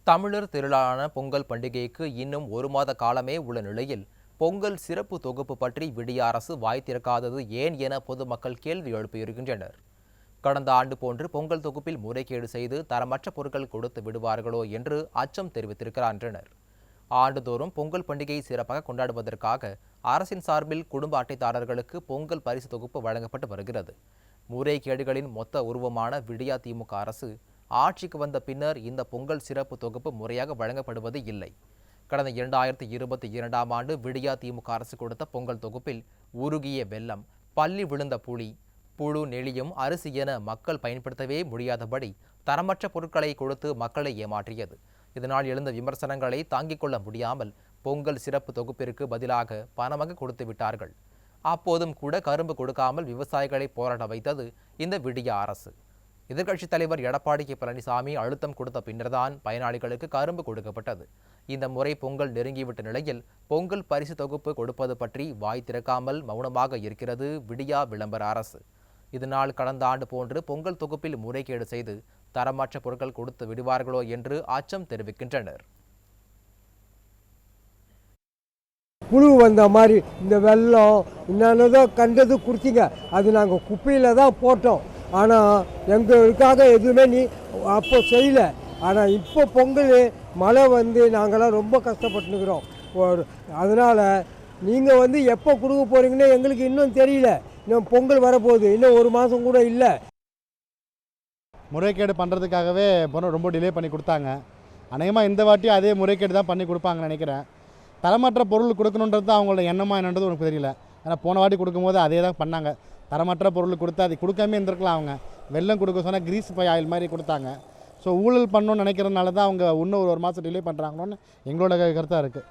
தமிழர் திருநாளான பொங்கல் பண்டிகைக்கு இன்னும் ஒரு மாத காலமே உள்ள நிலையில் பொங்கல் சிறப்பு தொகுப்பு பற்றி விடிய அரசு வாய் திறக்காதது ஏன் என பொதுமக்கள் கேள்வி எழுப்பியிருக்கின்றனர். கடந்த ஆண்டு போன்று பொங்கல் தொகுப்பில் முறைகேடு செய்து தரமற்ற பொருட்கள் கொடுத்து விடுவார்களோ என்று அச்சம் தெரிவித்திருக்கின்றனர். ஆண்டுதோறும் பொங்கல் பண்டிகையை சிறப்பாக கொண்டாடுவதற்காக அரசின் சார்பில் குடும்ப அட்டைதாரர்களுக்கு பொங்கல் பரிசு தொகுப்பு வழங்கப்பட்டு வருகிறது. முறைகேடுகளின் மொத்த உருவமான விடியா திமுக அரசு ஆட்சிக்கு வந்த பின்னர் இந்த பொங்கல் சிறப்பு தொகுப்பு முறையாக வழங்கப்படுவது இல்லை. கடந்த 2022ஆம் ஆண்டு விடியா திமுக அரசு கொடுத்த பொங்கல் தொகுப்பில் உருகிய வெல்லம், பள்ளி விழுந்த புளி, புழு, நெளியும் அரிசி என மக்கள் பயன்படுத்தவே முடியாதபடி தரமற்ற பொருட்களை கொடுத்து மக்களை ஏமாற்றியது. இதனால் எழுந்த விமர்சனங்களை தாங்கிக் கொள்ள முடியாமல் பொங்கல் சிறப்பு தொகுப்பிற்கு பதிலாக பணமாக கொடுத்து விட்டார்கள். அப்போதும் கூட கரும்பு கொடுக்காமல் விவசாயிகளை போராட வைத்தது இந்த விடியா அரசு. எதிர்க்கட்சித் தலைவர் எடப்பாடி கே பழனிசாமி அழுத்தம் கொடுத்த பின்னர்தான் பயனாளிகளுக்கு கரும்பு கொடுக்கப்பட்டது. இந்த முறை பொங்கல் நெருங்கிவிட்ட நிலையில் பொங்கல் பரிசு தொகுப்பு கொடுப்பது பற்றி வாய் திறக்காமல் மௌனமாக இருக்கிறது விடியா விளம்பர அரசு. இதனால் கடந்த ஆண்டு போன்று பொங்கல் தொகுப்பில் முறைகேடு செய்து தரமற்ற பொருட்கள் கொடுத்து விடுவார்களோ என்று அச்சம் தெரிவிக்கின்றனர். புழு வந்த மாதிரி இந்த வெள்ளம் என்னென்னதோ கண்டது கொடுத்தீங்க, அது நாங்கள் குப்பையில் தான் போட்டோம். ஆனால் எங்களுக்காக எதுவுமே நீ அப்போ செய்யலை. ஆனால் இப்போ பொங்கல் மழை வந்து நாங்களாம் ரொம்ப கஷ்டப்பட்டுருக்குறோம். அதனால் நீங்கள் எப்போ கொடுக்க போகிறீங்கன்னு எங்களுக்கு இன்னும் தெரியல. இன்னும் பொங்கல் வரப்போகுது, இன்னும் ஒரு மாதம் கூட இல்லை. முறைகேடு பண்ணுறதுக்காகவே ரொம்ப டிலே பண்ணி கொடுத்தாங்க. அநேகமாக இந்த வாட்டியும் அதே முறைகேடு தான் பண்ணி கொடுப்பாங்கன்னு நினைக்கிறேன். தரமற்ற பொருள் கொடுக்கணுன்றது தான் அவங்களோட எண்ணமாக என்னன்றது எனக்கு தெரியல. ஏன்னா போன வாட்டி கொடுக்கும்போது அதே தான் பண்ணாங்க. தரமற்ற பொருள் கொடுத்து அது கொடுக்காமே இருந்திருக்கலாம். அவங்க வெள்ளம் கொடுக்க சொன்னால் கிரீஸ் பை ஆயில் மாதிரி கொடுத்தாங்க. ஸோ ஊழல் பண்ணணும்னு நினைக்கிறதுனால தான் அவங்க இன்னும் ஒரு மாதம் டிலே பண்ணுறாங்களோன்னு எங்களோட கருத்தாக இருக்குது.